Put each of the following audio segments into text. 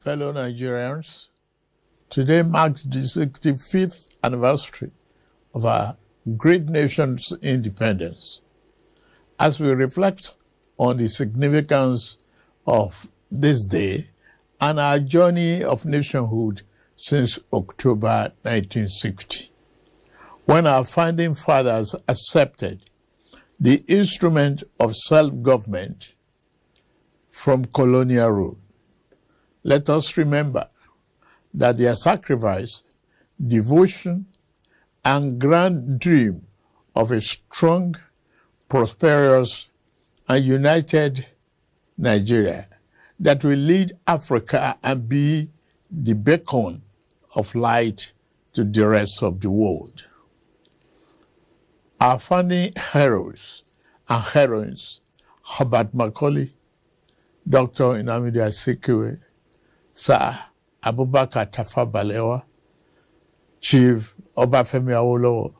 Fellow Nigerians, today marks the 65th anniversary of our great nation's independence. As we reflect on the significance of this day and our journey of nationhood since October 1960, when our founding fathers accepted the instrument of self-government from colonial rule, let us remember that their sacrifice, devotion, and grand dream of a strong, prosperous, and united Nigeria that will lead Africa and be the beacon of light to the rest of the world. Our founding heroes and heroines, Herbert Macaulay, Dr. Nnamdi Azikiwe, Sir Abubakar Tafawa Balewa, Chief Obafemi Awolowo,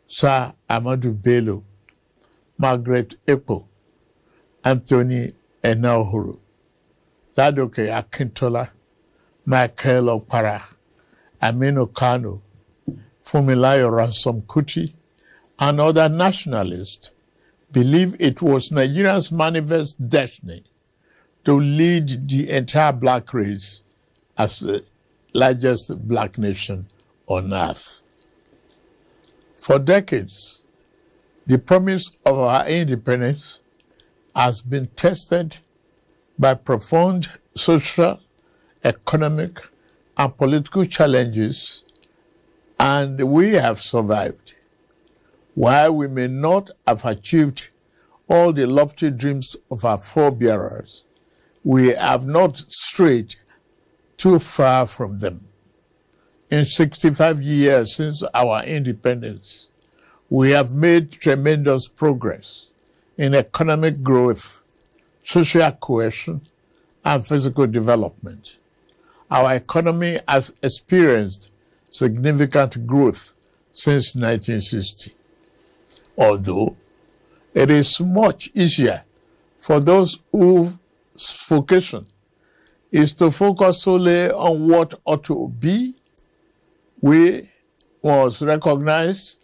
Sir Ahmadu Bello, Margaret Ekpo, Anthony Enahoro, Ladoke Akintola, Michael Okpara, Aminu Kano, Funmilayo Ransome Kuti, and other nationalists believe it was Nigeria's manifest destiny to lead the entire black race as the largest black nation on earth. For decades, the promise of our independence has been tested by profound social, economic, and political challenges, and we have survived. While we may not have achieved all the lofty dreams of our forebearers, we have not strayed too far from them. In 65 years since our independence, we have made tremendous progress in economic growth, social cohesion, and physical development. Our economy has experienced significant growth since 1960. Although it is much easier for those whose vocation is to focus solely on what ought to be, we must recognize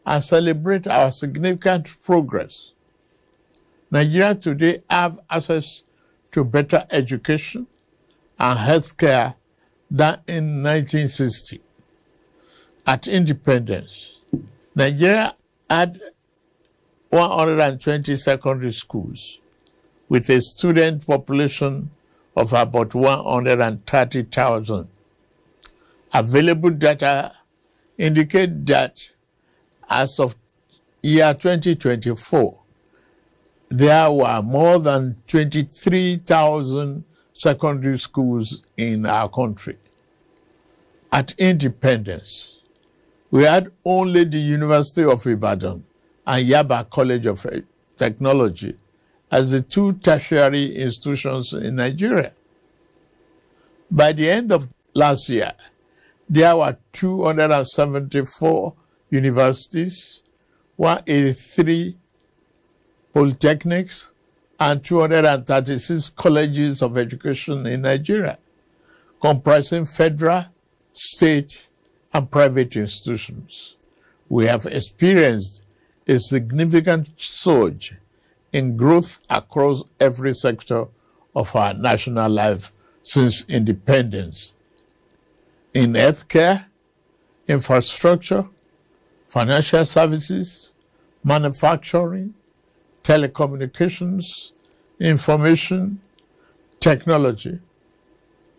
and celebrate our significant progress. Nigerians today have access to better education and healthcare than in 1960. At independence, Nigeria had 120 secondary schools with a student population of about 130,000. Available data indicate that as of year 2024, there were more than 23,000 secondary schools in our country. At independence, we had only the University of Ibadan and Yaba College of Technology as the two tertiary institutions in Nigeria. By the end of last year, there were 274 universities, 183 polytechnics, and 236 colleges of education in Nigeria, comprising federal, state, and private institutions. We have experienced a significant surge in growth across every sector of our national life since independence. In healthcare, infrastructure, financial services, manufacturing, telecommunications, information, technology,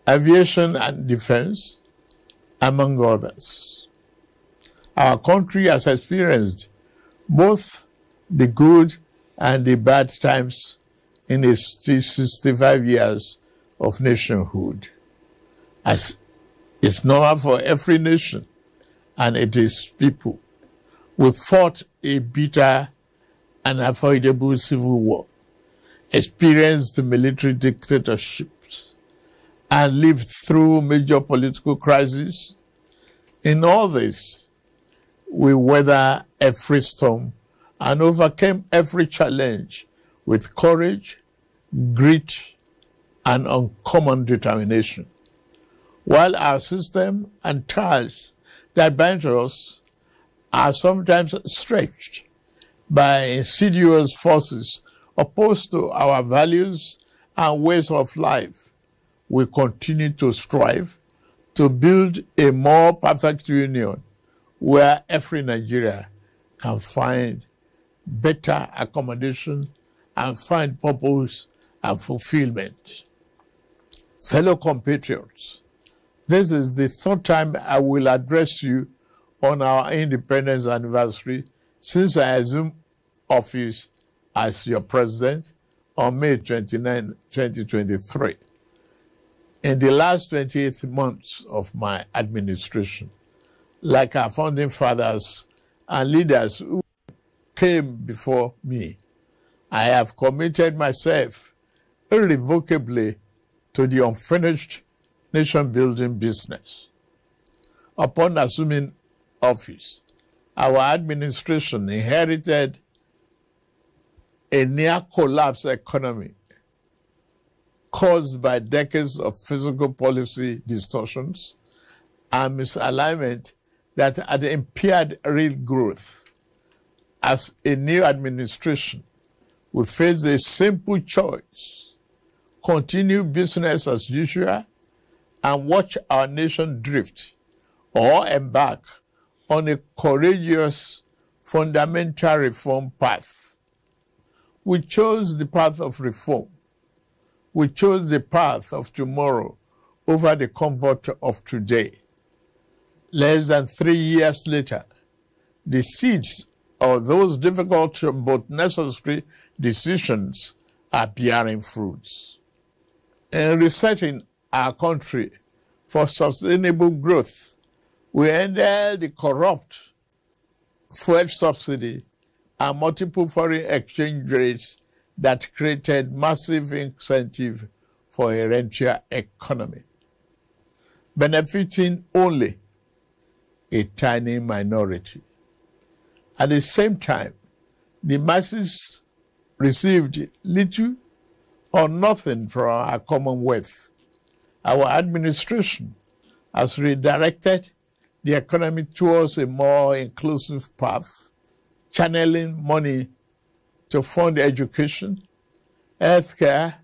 aviation and defense, among others. Our country has experienced both the good and the bad times in its 65 years of nationhood. As it's normal for every nation and it is people. We fought a bitter and unavoidable civil war, experienced military dictatorships, and lived through major political crises. In all this, we weathered every storm and overcame every challenge with courage, grit, and uncommon determination. while our system and ties that bind us are sometimes stretched by insidious forces opposed to our values and ways of life, we continue to strive to build a more perfect union where every Nigerian can find better accommodation and find purpose and fulfillment. Fellow compatriots, this is the third time I will address you on our independence anniversary since I assumed office as your president on May 29, 2023. In the last 28 months of my administration, like our founding fathers and leaders who came before me, I have committed myself irrevocably to the unfinished nation-building business. Upon assuming office, our administration inherited a near-collapse economy caused by decades of fiscal policy distortions and misalignment that had impaired real growth. As a new administration, we face a simple choice: continue business as usual and watch our nation drift, or embark on a courageous fundamental reform path. We chose the path of reform. We chose the path of tomorrow over the comfort of today. Less than 3 years later, the seeds of those difficult but necessary decisions are bearing fruits. In resetting our country for sustainable growth, we ended the corrupt fuel subsidy and multiple foreign exchange rates that created massive incentive for a rentier economy, benefiting only a tiny minority. At the same time, the masses received little or nothing from our commonwealth. Our administration has redirected the economy towards a more inclusive path, channeling money to fund education, healthcare,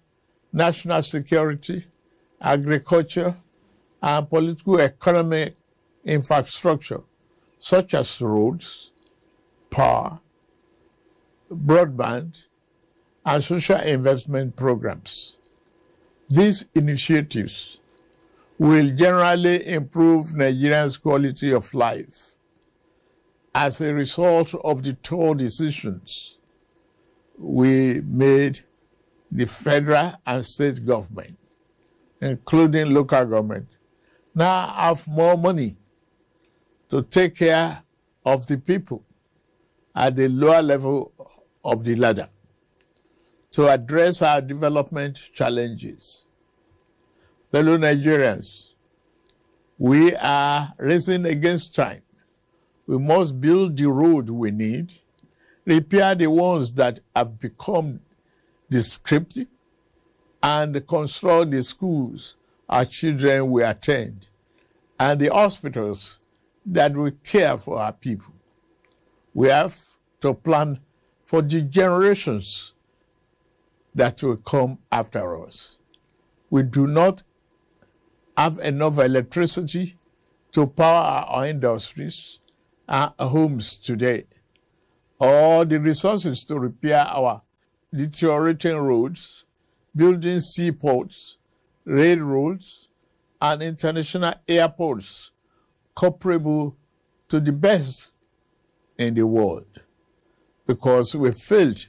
national security, agriculture, and political economic infrastructure, such as roads, power, broadband, and social investment programs. These initiatives will generally improve Nigerians' quality of life. As a result of the tough decisions we made, the federal and state government, including local government, now have more money to take care of the people at the lower level of the ladder to address our development challenges. Fellow Nigerians, we are racing against time. We must build the road we need, repair the ones that have become descriptive, and construct the schools our children will attend and the hospitals that will care for our people. We have to plan for the generations that will come after us. We do not have enough electricity to power our industries and homes today, or the resources to repair our deteriorating roads, building seaports, railroads, and international airports comparable to the best in the world, because we failed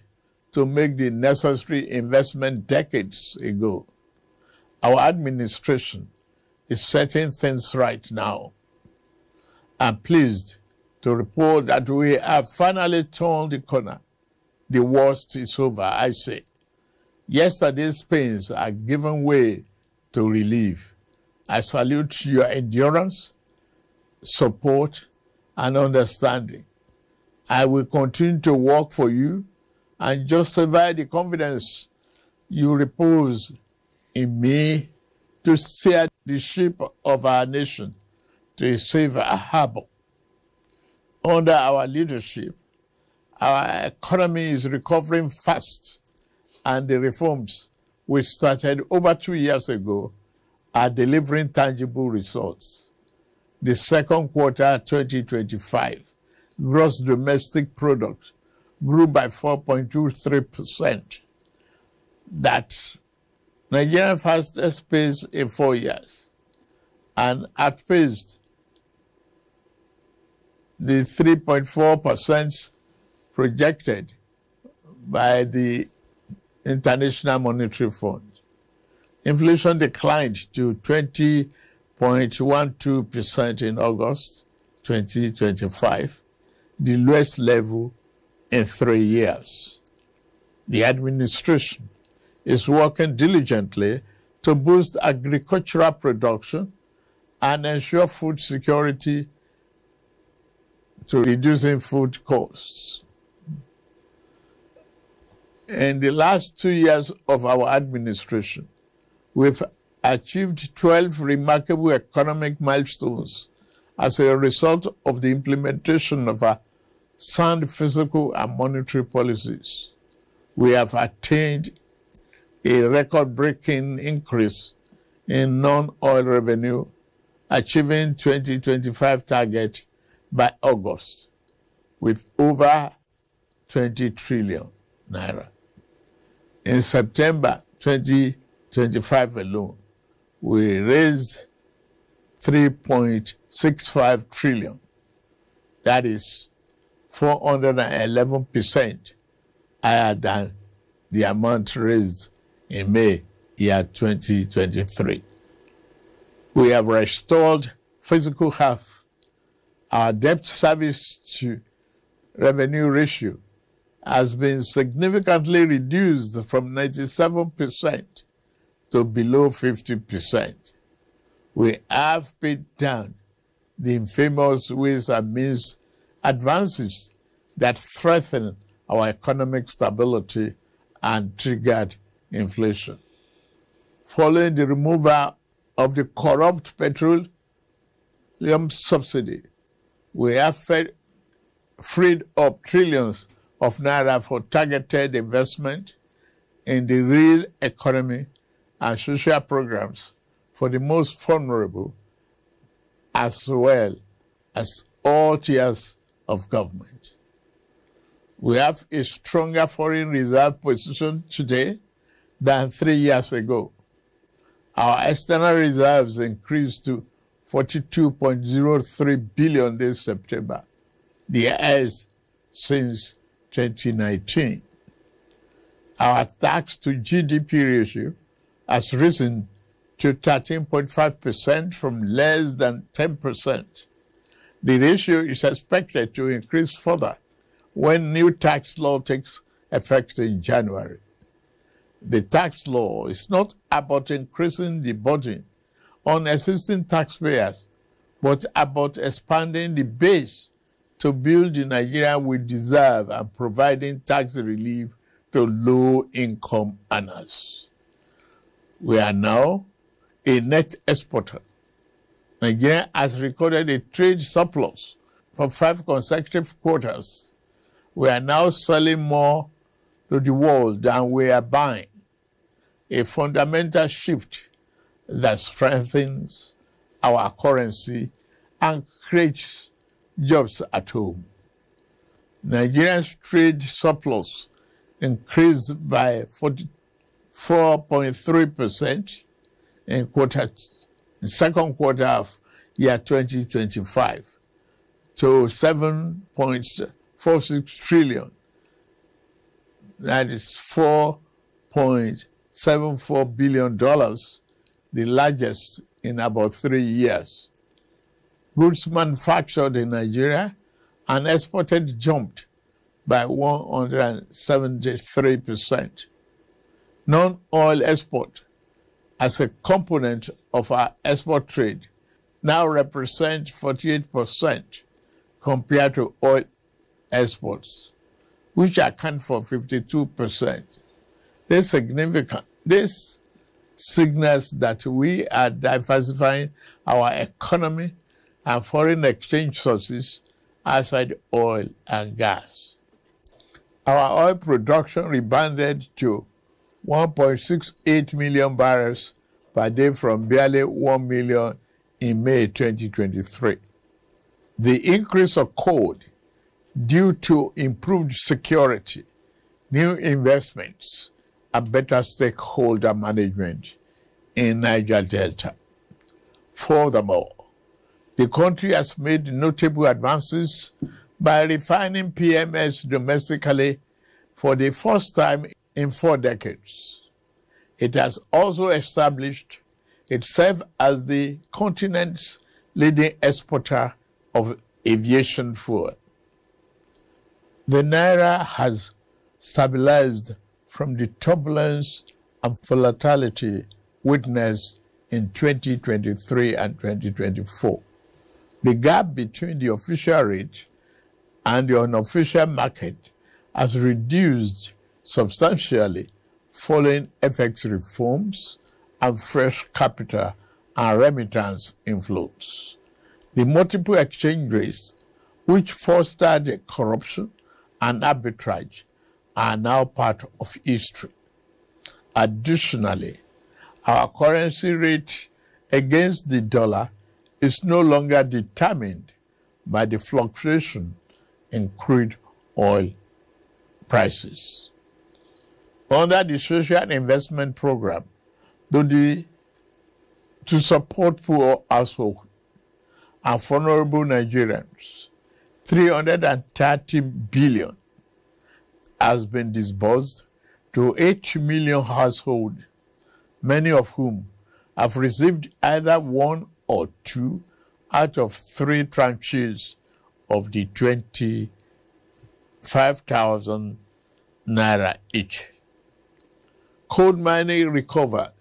to make the necessary investment decades ago. Our administration is setting things right now. I'm pleased to report that we have finally turned the corner. The worst is over, I say. Yesterday's pains are giving way to relief. I salute your endurance, support, and understanding. I will continue to work for you and justify the confidence you repose in me to steer the ship of our nation to a safer harbor. Under our leadership, our economy is recovering fast, and the reforms we started over 2 years ago are delivering tangible results. The second quarter 2025 gross domestic product grew by 4.23%. That's Nigeria's fastest pace in 4 years, and outpaced the 3.4% projected by the International Monetary Fund. Inflation declined to 20.12% in August 2025, the lowest level in 3 years. The administration is working diligently to boost agricultural production and ensure food security to reducing food costs. In the last 2 years of our administration, we've achieved 12 remarkable economic milestones as a result of the implementation of our sound fiscal and monetary policies. We have attained a record-breaking increase in non-oil revenue, achieving 2025 target by August with over 20 trillion naira. In September 2025 alone, we raised 3.65 trillion. That is 411% higher than the amount raised in May year 2023. We have restored physical health. Our debt service to revenue ratio has been significantly reduced from 97% to below 50%. We have paid down the infamous ways and means advances that threaten our economic stability and triggered inflation. Following the removal of the corrupt petroleum subsidy, we have freed up trillions of naira for targeted investment in the real economy and social programs for the most vulnerable, as well as all tiers of government. We have a stronger foreign reserve position today than 3 years ago. Our external reserves increased to 42.03 billion this September, the highest since 2019. Our tax to GDP ratio has risen to 13.5% from less than 10%. The ratio is expected to increase further when new tax law takes effect in January. The tax law is not about increasing the burden on existing taxpayers, but about expanding the base to build the Nigeria we deserve and providing tax relief to low-income earners. We are now a net exporter. Nigeria has recorded a trade surplus for 5 consecutive quarters. We are now selling more to the world than we are buying, a fundamental shift that strengthens our currency and creates jobs at home. Nigeria's trade surplus increased by 44.3% in the second quarter of year 2025 to 7.46 trillion. That is $4.74 billion, the largest in about 3 years. Goods manufactured in Nigeria and exported jumped by 173%. Non-oil export as a component of our export trade now represents 48% compared to oil exports, which account for 52%. This signals that we are diversifying our economy and foreign exchange sources outside oil and gas. Our oil production rebounded to 1.68 million barrels per day from barely 1 million in May 2023. The increase occurred due to improved security, new investments, and better stakeholder management in Niger Delta. Furthermore, the country has made notable advances by refining PMS domestically for the first time in 4 decades. It has also established itself as the continent's leading exporter of aviation fuel. The Naira has stabilized from the turbulence and volatility witnessed in 2023 and 2024. The gap between the official rate and the unofficial market has reduced substantially following FX reforms and fresh capital and remittance inflows. The multiple exchange rates, which fostered corruption and arbitrage, are now part of history. Additionally, our currency rate against the dollar is no longer determined by the fluctuation in crude oil prices. Under the Social Investment Program, to support poor households and vulnerable Nigerians, 330 billion has been disbursed to 8 million households, many of whom have received either 1 or 2 out of 3 tranches of the 25,000 naira each. Coal mining recovered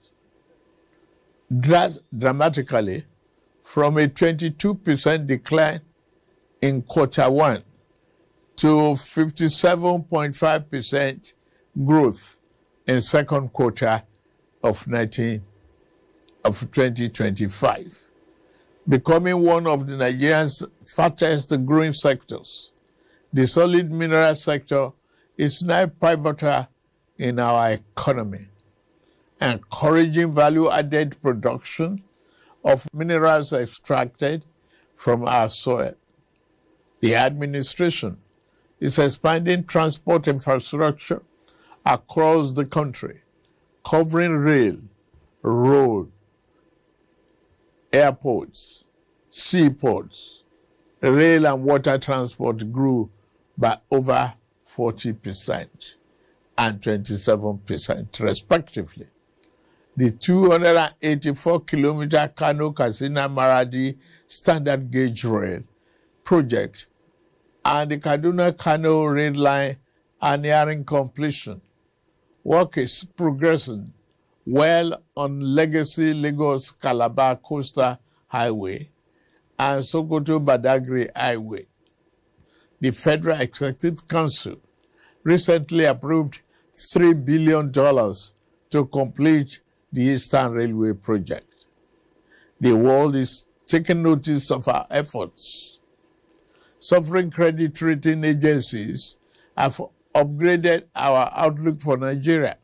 dramatically from a 22% decline in Q1 to 57.5% growth in second quarter of 2025, becoming one of the Nigeria's fastest growing sectors. The solid mineral sector is now pivotal in our economy, encouraging value-added production of minerals extracted from our soil. The administration is expanding transport infrastructure across the country, covering rail, road, airports, seaports. Rail and water transport grew by over 40% and 27% respectively. The 284-kilometer Kano-Katsina-Maradi standard gauge rail project and the Kaduna-Kano rail line are nearing completion. Work is progressing well on Legacy Lagos-Calabar Coastal Highway and Sokoto-Badagry Highway. The Federal Executive Council recently approved $3 billion to complete the Eastern Railway project. The world is taking notice of our efforts. Sovereign credit rating agencies have upgraded our outlook for Nigeria,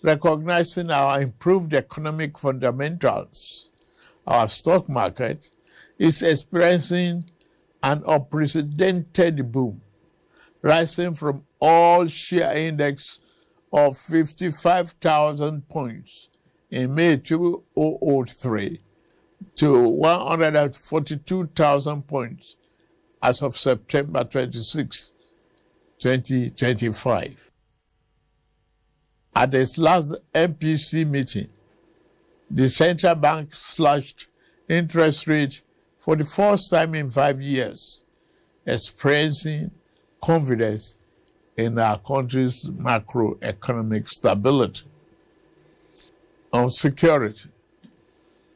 recognizing our improved economic fundamentals. Our stock market is experiencing an unprecedented boom, rising from all-share index of 55,000 points in May 2003 to 142,000 points as of September 26, 2025. At its last MPC meeting, the central bank slashed interest rate for the first time in 5 years, expressing confidence in our country's macroeconomic stability. On security,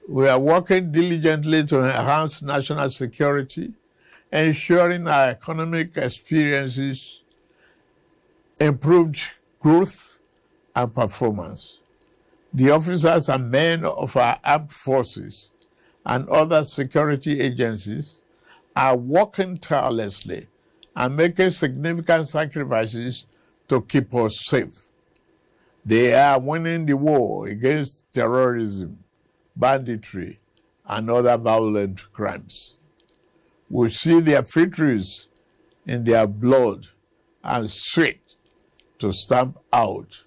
we are working diligently to enhance national security, ensuring our economic experiences improved growth and performance. The officers and men of our armed forces and other security agencies are working tirelessly and making significant sacrifices to keep us safe. They are winning the war against terrorism, banditry, and other violent crimes. We see their victories in their blood and sweat to stamp out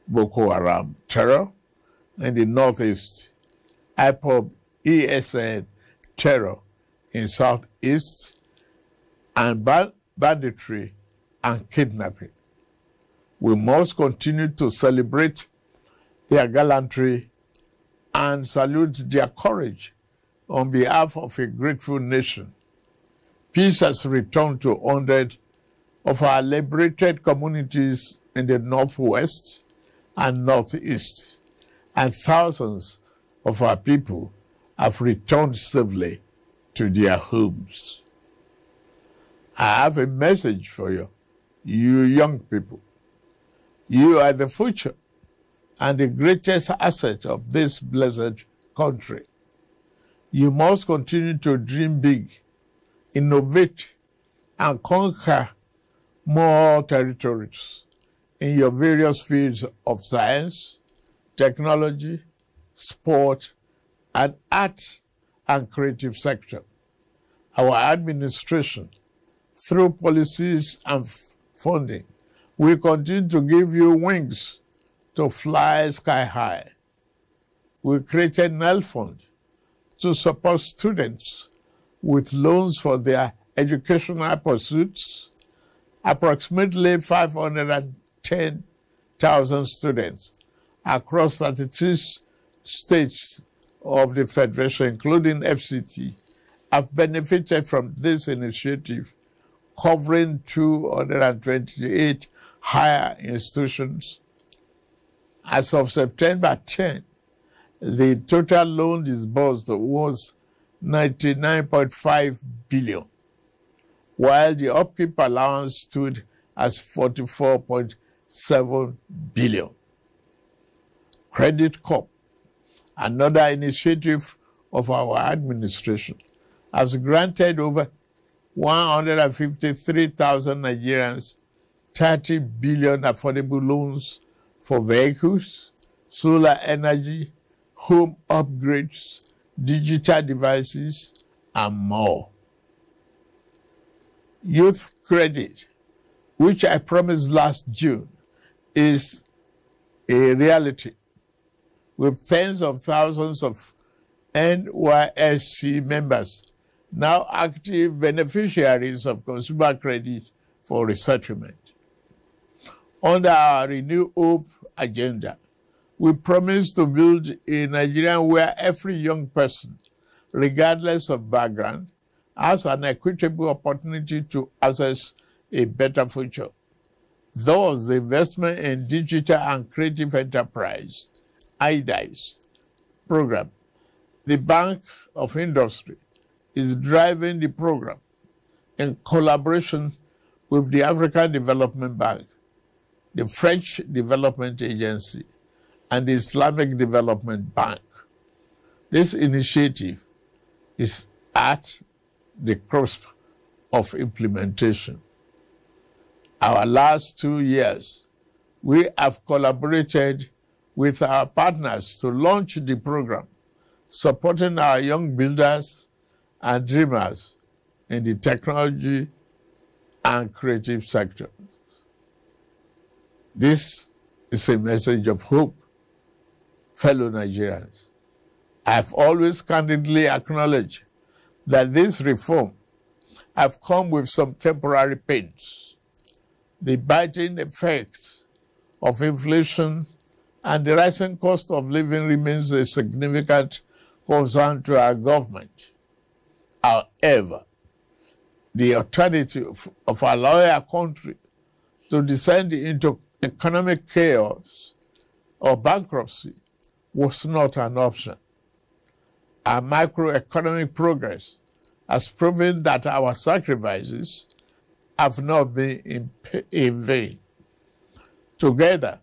Boko Haram terror in the northeast, IPOB ESN terror in southeast, and banditry and kidnapping. We must continue to celebrate their gallantry and salute their courage on behalf of a grateful nation. Peace has returned to 100 of our liberated communities in the northwest and northeast, and thousands of our people have returned safely to their homes. I have a message for you, you young people. You are the future and the greatest asset of this blessed country. You must continue to dream big, innovate, and conquer more territories in your various fields of science, technology, sport, and art and creative sector. Our administration, through policies and funding, will continue to give you wings to fly sky high. We created NEL Fund to support students with loans for their educational pursuits. Approximately 510,000 students across 36 states of the Federation, including FCT, have benefited from this initiative, covering 228 higher institutions. As of September 10, the total loan disbursed was 99.5 billion, while the upkeep allowance stood as 44.7 billion. Credit Corp, another initiative of our administration, has granted over 153,000 Nigerians 30 billion affordable loans for vehicles, solar energy, home upgrades, digital devices, and more. Youth credit, which I promised last June, is a reality, with tens of thousands of NYSC members now active beneficiaries of consumer credit for resettlement. Under our Renew Hope agenda, we promise to build a Nigeria where every young person, regardless of background, has an equitable opportunity to access a better future. Thus, the investment in digital and creative enterprise, IDICE program, the Bank of Industry, is driving the program in collaboration with the African Development Bank, the French Development Agency, and the Islamic Development Bank. This initiative is at the cusp of implementation. Our last 2 years, we have collaborated with our partners to launch the program, supporting our young builders and dreamers in the technology and creative sector. This is a message of hope, fellow Nigerians. I have always candidly acknowledged that this reform have come with some temporary pains. The biting effects of inflation and the rising cost of living remains a significant concern to our government. However, the alternative of allowing our country to descend into economic chaos or bankruptcy was not an option. Our macroeconomic progress has proven that our sacrifices have not been in vain. Together,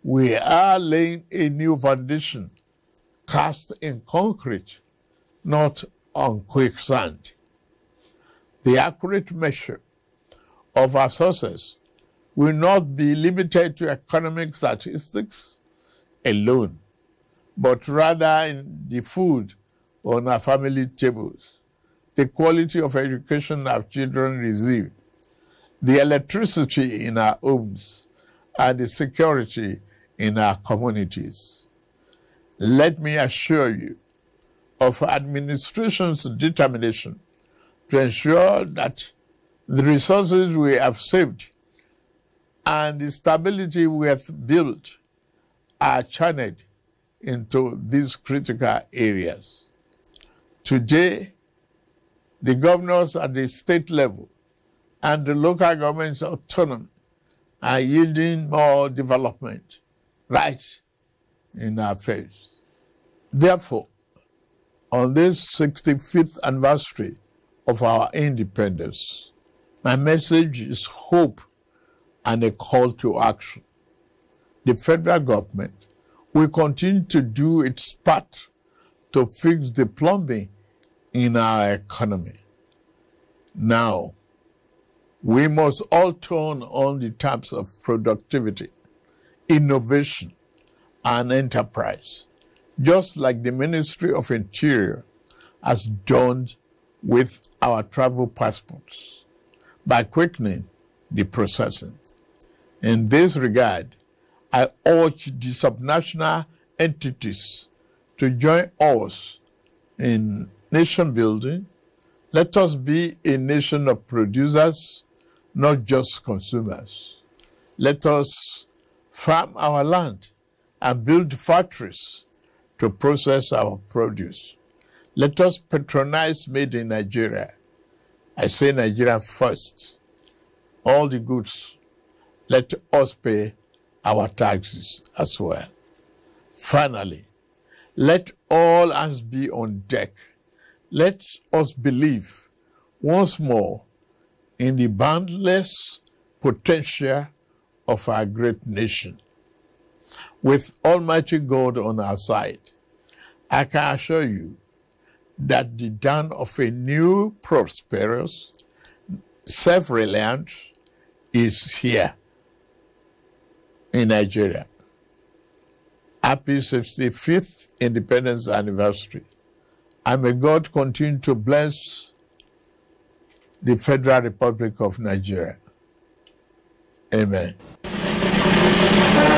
We are laying a new foundation cast in concrete, not on quicksand. The accurate measure of our success will not be limited to economic statistics alone, but rather in the food on our family tables, the quality of education our children receive, the electricity in our homes, and the security in our communities. Let me assure you of administration's determination to ensure that the resources we have saved and the stability we have built are channeled into these critical areas. Today, the governors at the state level and the local government's autonomy are yielding more development right in our face. Therefore, on this 65th anniversary of our independence, my message is hope and a call to action. The federal government will continue to do its part to fix the plumbing in our economy. Now, we must all turn on the taps of productivity, innovation, and enterprise, just like the Ministry of Interior has done with our travel passports, by quickening the processing. In this regard, I urge the subnational entities to join us in nation building. Let us be a nation of producers, not just consumers. Let us farm our land and build factories to process our produce. Let us patronize made in Nigeria. I say Nigeria first. All the goods, let us pay our taxes as well. Finally, let all hands be on deck. Let us believe once more in the boundless potential of our great nation. With Almighty God on our side, I can assure you that the dawn of a new, prosperous, self-reliant is here in Nigeria. Happy 65th Independence Anniversary. And may God continue to bless the Federal Republic of Nigeria. Amen.